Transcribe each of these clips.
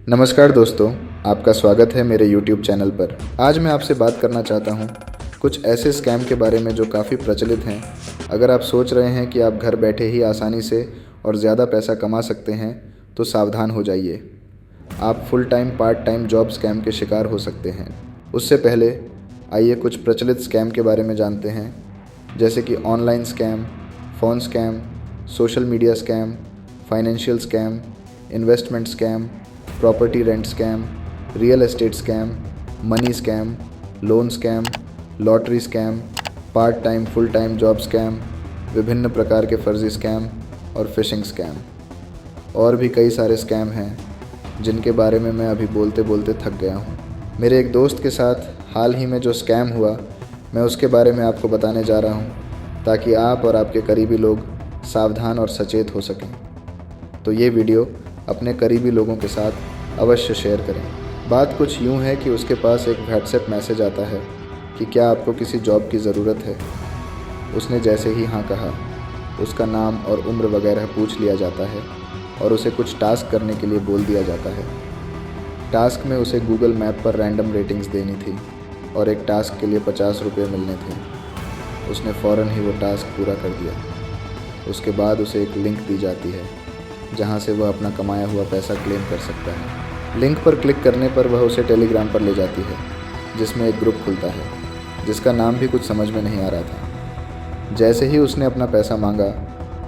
नमस्कार दोस्तों, आपका स्वागत है मेरे YouTube चैनल पर। आज मैं आपसे बात करना चाहता हूँ कुछ ऐसे स्कैम के बारे में जो काफ़ी प्रचलित हैं। अगर आप सोच रहे हैं कि आप घर बैठे ही आसानी से और ज़्यादा पैसा कमा सकते हैं तो सावधान हो जाइए। आप full time part time job scam के शिकार हो सकते हैं। उससे पहले आइए कुछ प्रचलित स्कैम के बारे में जानते हैं, जैसे कि online scam, phone scam, social media scam, financial scam, investment scam, property rent scam, real estate scam, money scam, loan scam, lottery scam, part time full time job scam, विभिन्न प्रकार के फर्जी स्कैम और फिशिंग स्कैम। और भी कई सारे scam हैं जिनके बारे में मैं अभी बोलते बोलते थक गया हूँ। मेरे एक दोस्त के साथ हाल ही में जो स्कैम हुआ, मैं उसके बारे में आपको बताने जा रहा हूँ ताकि आप और आपके करीबी लोग सावधान और सचेत हो सकें। तो ये वीडियो अपने करीबी लोगों के साथ अवश्य शेयर करें। बात कुछ यूँ है कि उसके पास एक व्हाट्सएप मैसेज आता है कि क्या आपको किसी जॉब की ज़रूरत है। उसने जैसे ही हाँ कहा, उसका नाम और उम्र वगैरह पूछ लिया जाता है और उसे कुछ टास्क करने के लिए बोल दिया जाता है। टास्क में उसे गूगल मैप पर रैंडम रेटिंग्स देनी थी और एक टास्क के लिए 50 रुपये मिलने थे। उसने फ़ौरन ही वो टास्क पूरा कर दिया। उसके बाद उसे एक लिंक दी जाती है जहाँ से वह अपना कमाया हुआ पैसा क्लेम कर सकता है। लिंक पर क्लिक करने पर वह उसे टेलीग्राम पर ले जाती है जिसमें एक ग्रुप खुलता है जिसका नाम भी कुछ समझ में नहीं आ रहा था। जैसे ही उसने अपना पैसा मांगा,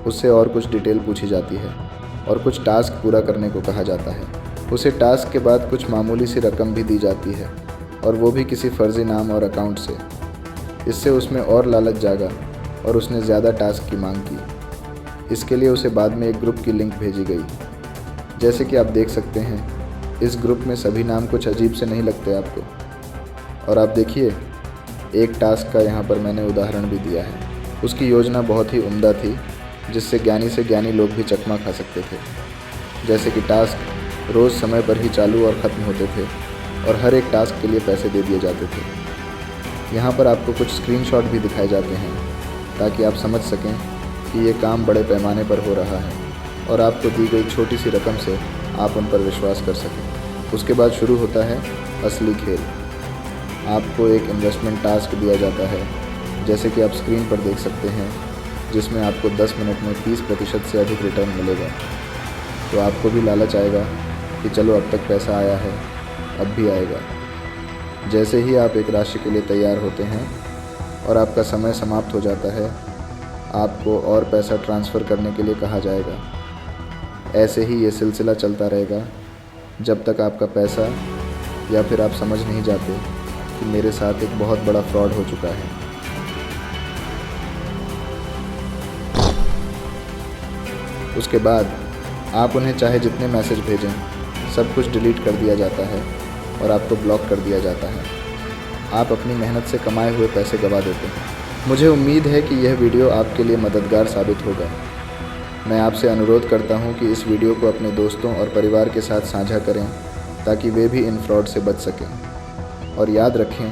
उससे और कुछ डिटेल पूछी जाती है और कुछ टास्क पूरा करने को कहा जाता है। उसे टास्क के बाद कुछ मामूली सी रकम भी दी जाती है और वो भी किसी फर्जी नाम और अकाउंट से। इससे उसमें और लालच जागा और उसने ज़्यादा टास्क की मांग की। इसके लिए उसे बाद में एक ग्रुप की लिंक भेजी गई। जैसे कि आप देख सकते हैं, इस ग्रुप में सभी नाम कुछ अजीब से नहीं लगते आपको। और आप देखिए, एक टास्क का यहाँ पर मैंने उदाहरण भी दिया है। उसकी योजना बहुत ही उम्दा थी जिससे ज्ञानी से ज्ञानी लोग भी चकमा खा सकते थे। जैसे कि टास्क रोज़ समय पर ही चालू और ख़त्म होते थे और हर एक टास्क के लिए पैसे दे दिए जाते थे। यहाँ पर आपको कुछ स्क्रीनशॉट भी दिखाए जाते हैं ताकि आप समझ सकें कि ये काम बड़े पैमाने पर हो रहा है और आपको दी गई छोटी सी रकम से आप उन पर विश्वास कर सकें। उसके बाद शुरू होता है असली खेल। आपको एक इन्वेस्टमेंट टास्क दिया जाता है, जैसे कि आप स्क्रीन पर देख सकते हैं, जिसमें आपको 10 मिनट में 30% से अधिक रिटर्न मिलेगा। तो आपको भी लालच आएगा कि चलो अब तक पैसा आया है, अब भी आएगा। जैसे ही आप एक राशि के लिए तैयार होते हैं और आपका समय समाप्त हो जाता है, आपको और पैसा ट्रांसफ़र करने के लिए कहा जाएगा। ऐसे ही ये सिलसिला चलता रहेगा जब तक आपका पैसा या फिर आप समझ नहीं जाते कि मेरे साथ एक बहुत बड़ा फ्रॉड हो चुका है। उसके बाद आप उन्हें चाहे जितने मैसेज भेजें, सब कुछ डिलीट कर दिया जाता है और आपको ब्लॉक कर दिया जाता है। आप अपनी मेहनत से कमाए हुए पैसे गंवा देते हैं। मुझे उम्मीद है कि यह वीडियो आपके लिए मददगार साबित होगा। मैं आपसे अनुरोध करता हूं कि इस वीडियो को अपने दोस्तों और परिवार के साथ साझा करें ताकि वे भी इन फ्रॉड से बच सकें। और याद रखें,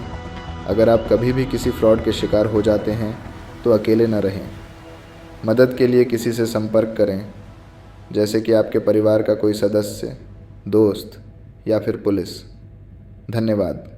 अगर आप कभी भी किसी फ्रॉड के शिकार हो जाते हैं तो अकेले न रहें। मदद के लिए किसी से संपर्क करें, जैसे कि आपके परिवार का कोई सदस्य, दोस्त या फिर पुलिस। धन्यवाद।